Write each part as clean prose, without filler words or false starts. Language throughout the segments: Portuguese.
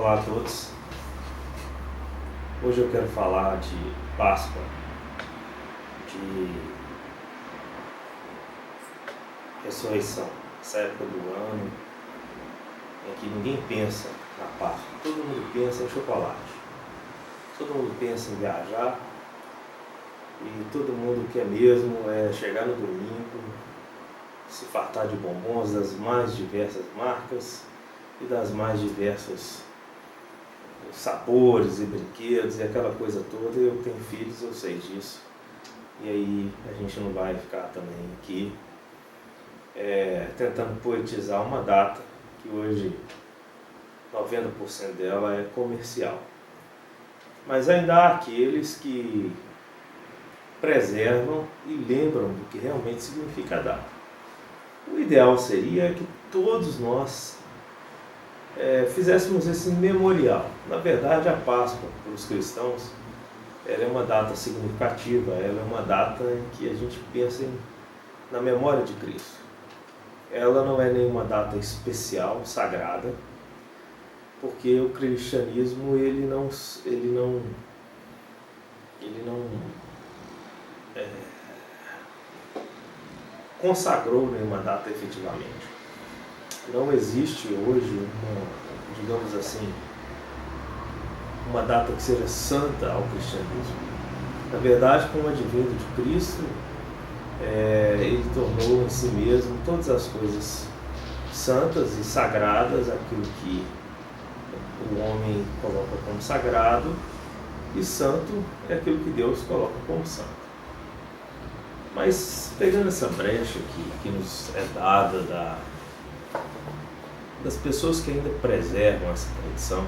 Olá a todos. Hoje eu quero falar de Páscoa, de ressurreição, essa época do ano em que ninguém pensa na Páscoa, todo mundo pensa em chocolate, todo mundo pensa em viajar e todo mundo quer mesmo chegar no domingo, se fartar de bombons das mais diversas marcas e das mais diversas sabores e brinquedos e aquela coisa toda. Eu tenho filhos, eu sei disso, e aí a gente não vai ficar também aqui tentando poetizar uma data que hoje 90% dela é comercial, mas ainda há aqueles que preservam e lembram do que realmente significa a data. O ideal seria que todos nós fizéssemos esse memorial. Na verdade, a Páscoa, para os cristãos, ela é uma data significativa, ela é uma data em que a gente pensa na memória de Cristo. Ela não é nenhuma data especial, sagrada, porque o cristianismo ele não consagrou nenhuma data efetivamente. Não existe hoje digamos assim, uma data que seja santa ao cristianismo. Na verdade, com o advento de Cristo, ele tornou em si mesmo todas as coisas santas e sagradas, aquilo que o homem coloca como sagrado, e santo é aquilo que Deus coloca como santo. Mas pegando essa brecha que nos é dada das pessoas que ainda preservam essa tradição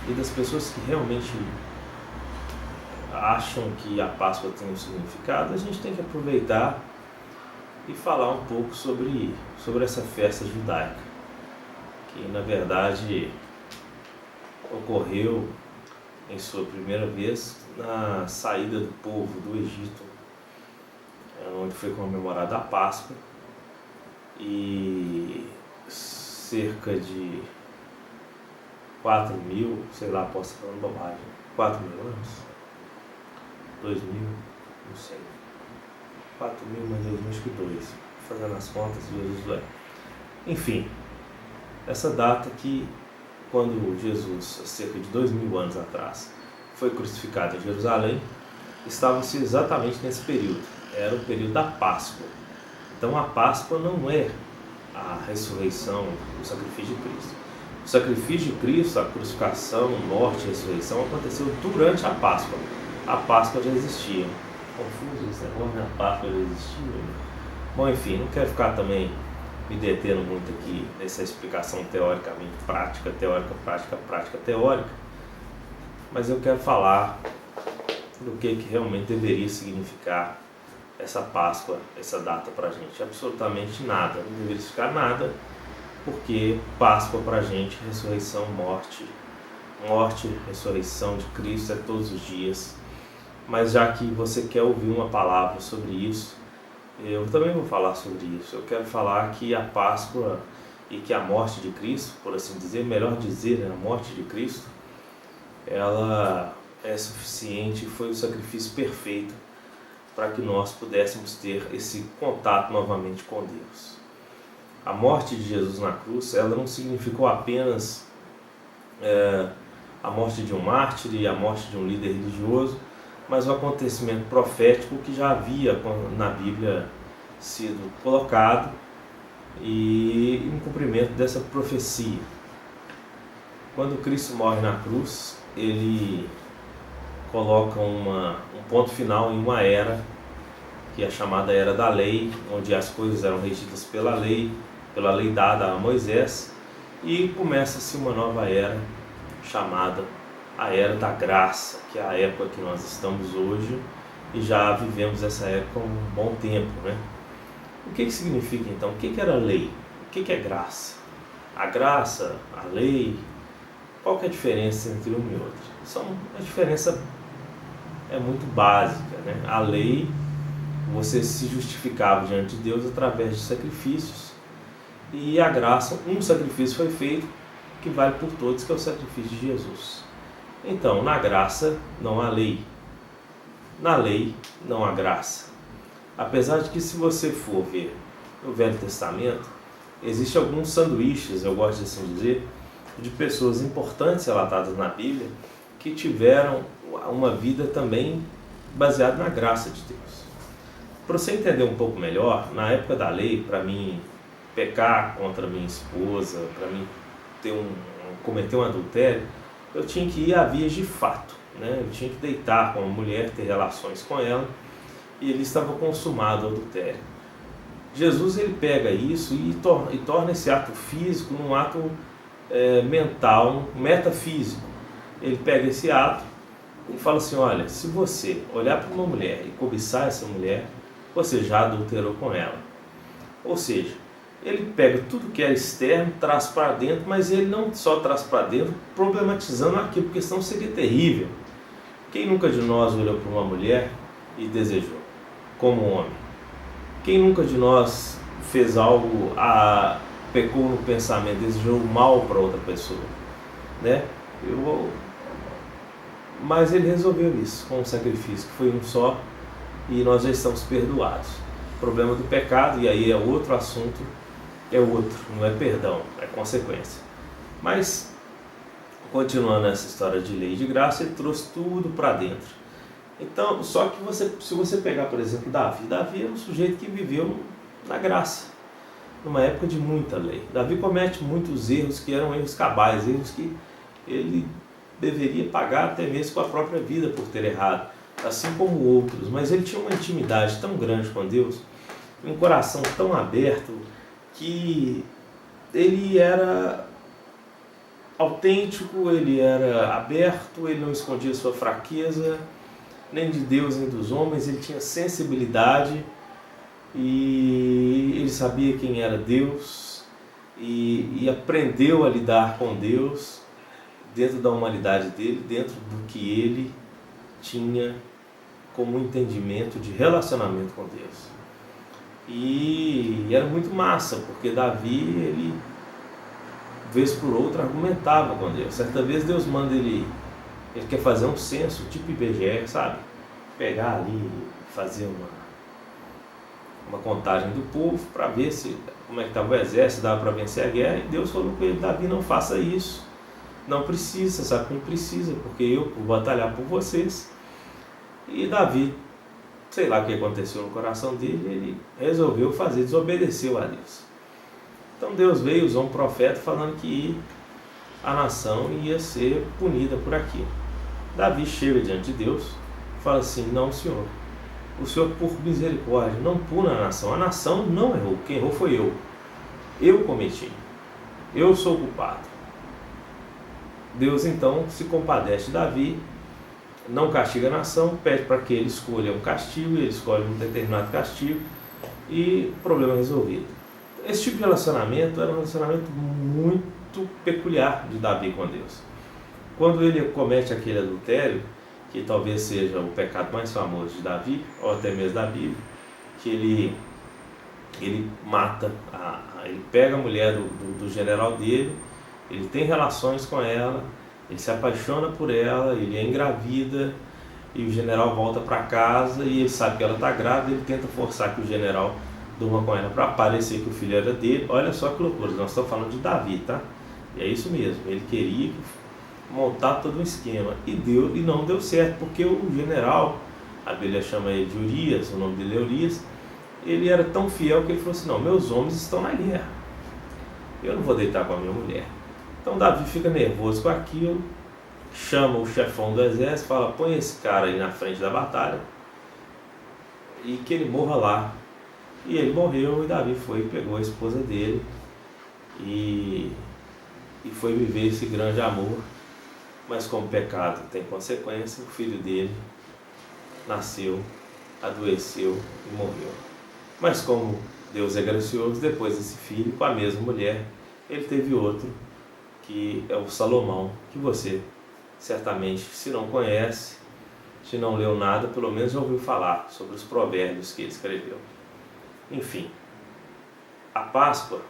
e das pessoas que realmente acham que a Páscoa tem um significado, a gente tem que aproveitar e falar um pouco sobre essa festa judaica, que na verdade ocorreu em sua primeira vez na saída do povo do Egito, onde foi comemorada a Páscoa, e cerca de 4.000, sei lá, posso estar falando bobagem, 4.000 anos? 2.000, não sei. 4.000 mais 2.000, acho que 2. Fazendo as contas, Jesus enfim, essa data que, quando Jesus, há cerca de 2.000 anos atrás, foi crucificado em Jerusalém, estava-se exatamente nesse período. Era o período da Páscoa. Então a Páscoa não é a ressurreição, o sacrifício de Cristo. O sacrifício de Cristo, a crucificação, morte e ressurreição aconteceu durante a Páscoa. A Páscoa já existia. Confuso esse negócio, né? A Páscoa já existia. Bom, enfim, não quero ficar também me detendo muito aqui nessa explicação teoricamente prática, teórica, prática, prática, teórica, mas eu quero falar do que realmente deveria significar essa Páscoa, essa data para a gente. Absolutamente nada, não deveria significar nada, porque Páscoa para a gente, ressurreição, morte, ressurreição de Cristo é todos os dias. Mas já que você quer ouvir uma palavra sobre isso, eu também vou falar sobre isso. Eu quero falar que a Páscoa e que a morte de Cristo, por assim dizer, melhor dizer, a morte de Cristo, ela é suficiente, foi o sacrifício perfeito para que nós pudéssemos ter esse contato novamente com Deus. A morte de Jesus na cruz, ela não significou apenas a morte de um mártir e a morte de um líder religioso, mas um acontecimento profético que já havia na Bíblia sido colocado e em cumprimento dessa profecia. Quando Cristo morre na cruz, ele coloca um ponto final em uma era, que é a chamada Era da Lei, onde as coisas eram regidas pela lei dada a Moisés, e começa-se uma nova era, chamada a Era da Graça, que é a época que nós estamos hoje, e já vivemos essa época há um bom tempo, né? O que significa então? O que era lei? O que é graça? A graça, a lei, qual que é a diferença entre uma e outra? A diferença é muito básica, né? A lei, você se justificava diante de Deus através de sacrifícios, e a graça, um sacrifício foi feito que vale por todos, que é o sacrifício de Jesus. Então, na graça não há lei. Na lei não há graça. Apesar de que, se você for ver no Velho Testamento, existem alguns sanduíches, eu gosto de assim dizer, de pessoas importantes relatadas na Bíblia que tiveram uma vida também baseada na graça de Deus. Para você entender um pouco melhor, na época da lei, para mim pecar contra minha esposa, para mim cometer um adultério, eu tinha que ir a vias de fato, né? Eu tinha que deitar com uma mulher, ter relações com ela, e ele estava consumado o adultério. Jesus, ele pega isso e torna esse ato físico num ato mental, metafísico. Ele pega esse ato e fala assim: olha, se você olhar para uma mulher e cobiçar essa mulher, você já adulterou com ela. Ou seja, ele pega tudo que é externo, traz para dentro, mas ele não só traz para dentro, problematizando aquilo, porque senão seria terrível. Quem nunca de nós olhou para uma mulher e desejou, como homem? Quem nunca de nós fez algo, pecou no pensamento, desejou mal para outra pessoa, né? Mas ele resolveu isso com um sacrifício que foi um só, e nós já estamos perdoados. O problema do pecado, e aí é outro assunto, não é perdão, é consequência. Mas, continuando essa história de lei e de graça, ele trouxe tudo para dentro. Então, só que se você pegar, por exemplo, Davi era um sujeito que viveu na graça, numa época de muita lei. Davi comete muitos erros que eram erros cabais, erros que ele deveria pagar até mesmo com a própria vida por ter errado, assim como outros. Mas ele tinha uma intimidade tão grande com Deus, um coração tão aberto, que ele era autêntico, ele era aberto, ele não escondia sua fraqueza, nem de Deus nem dos homens. Ele tinha sensibilidade e ele sabia quem era Deus e aprendeu a lidar com Deus dentro da humanidade dele, dentro do que ele tinha como entendimento de relacionamento com Deus. E era muito massa, porque Davi, ele, vez por outra, argumentava com Deus. Certa vez Deus manda ele quer fazer um censo, tipo IBGE, sabe? Pegar ali e fazer uma contagem do povo para ver como é que estava o exército, dava para vencer a guerra. E Deus falou com ele: Davi, não faça isso, não precisa, sabe que não precisa, porque eu vou batalhar por vocês. E Davi, sei lá o que aconteceu no coração dele, ele resolveu desobedeceu a Deus. Então Deus veio, usou um profeta falando que a nação ia ser punida por aquilo. Davi chega diante de Deus e fala assim: não, Senhor, o Senhor, por misericórdia, não puna a nação não errou, quem errou foi eu cometi, eu sou o culpado. Deus então se compadece de Davi, não castiga a nação, pede para que ele escolha um castigo, ele escolhe um determinado castigo e o problema é resolvido. Esse tipo de relacionamento era um relacionamento muito peculiar de Davi com Deus. Quando ele comete aquele adultério, que talvez seja o pecado mais famoso de Davi, ou até mesmo da Bíblia, que ele mata, ele pega a mulher do general dele, ele tem relações com ela, ele se apaixona por ela, ele é engravida, e o general volta para casa e ele sabe que ela está grávida, ele tenta forçar que o general durma com ela para parecer que o filho era dele. Olha só que loucura, nós estamos falando de Davi, tá? E é isso mesmo, ele queria montar todo um esquema e não deu certo, porque o general, a Bíblia chama ele de Urias, o nome dele é Urias, ele era tão fiel que ele falou assim: não, meus homens estão na guerra, eu não vou deitar com a minha mulher. Então Davi fica nervoso com aquilo, chama o chefão do exército, fala: põe esse cara aí na frente da batalha e que ele morra lá. E ele morreu, e Davi pegou a esposa dele e foi viver esse grande amor. Mas como o pecado tem consequência, o filho dele nasceu, adoeceu e morreu. Mas como Deus é gracioso, depois desse filho, com a mesma mulher, ele teve outro, que é o Salomão, que você certamente, se não conhece, se não leu nada, pelo menos já ouviu falar sobre os provérbios que ele escreveu. Enfim, a Páscoa,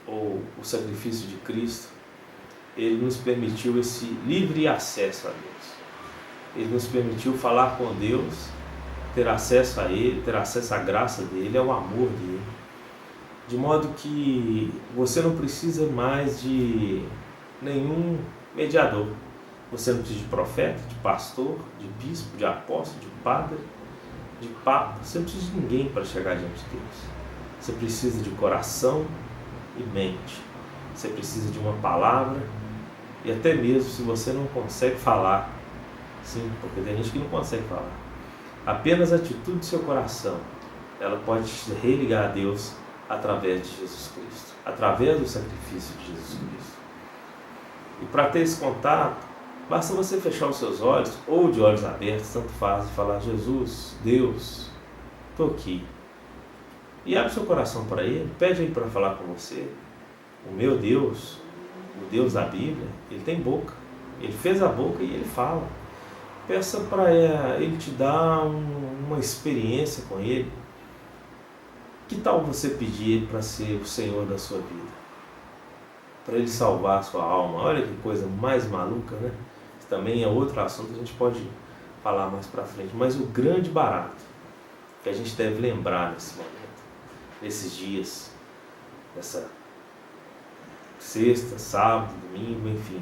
ou o sacrifício de Cristo, Ele nos permitiu esse livre acesso a Deus. Ele nos permitiu falar com Deus, ter acesso a Ele, ter acesso à graça dEle, ao amor dEle. De modo que você não precisa mais de nenhum mediador. Você não precisa de profeta, de pastor, de bispo, de apóstolo, de padre, de papa. Você não precisa de ninguém para chegar diante de Deus. Você precisa de coração e mente. Você precisa de uma palavra. E até mesmo se você não consegue falar, sim, porque tem gente que não consegue falar, apenas a atitude do seu coração, ela pode te religar a Deus através de Jesus Cristo, através do sacrifício de Jesus Cristo. E para ter esse contato, basta você fechar os seus olhos, ou de olhos abertos, tanto faz, e falar: Jesus, Deus, estou aqui. E abre seu coração para Ele, pede Ele para falar com você. O meu Deus, o Deus da Bíblia, Ele tem boca. Ele fez a boca e Ele fala. Peça para Ele te dar uma experiência com Ele. Que tal você pedir Ele para ser o Senhor da sua vida? Para Ele salvar a sua alma. Olha que coisa mais maluca, né? Isso também é outro assunto, a gente pode falar mais para frente. Mas o grande barato que a gente deve lembrar nesse momento, nesses dias, nessa sexta, sábado, domingo, enfim,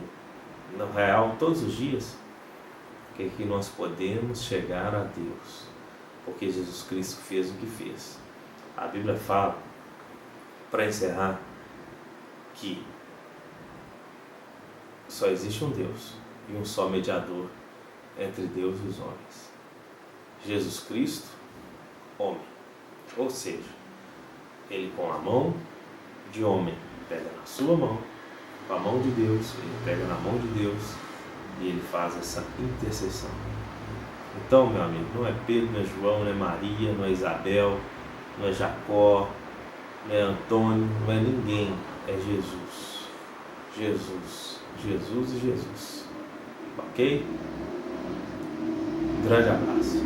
no real, todos os dias, que nós podemos chegar a Deus, porque Jesus Cristo fez o que fez. A Bíblia fala, para encerrar, que só existe um Deus e um só mediador entre Deus e os homens: Jesus Cristo, homem. Ou seja, Ele com a mão de homem pega na sua mão, com a mão de Deus, Ele pega na mão de Deus e Ele faz essa intercessão. Então, meu amigo, não é Pedro, não é João, não é Maria, não é Isabel, não é Jacó, não é Antônio, não é ninguém, é Jesus. Jesus, Jesus e Jesus. Ok? Um grande abraço.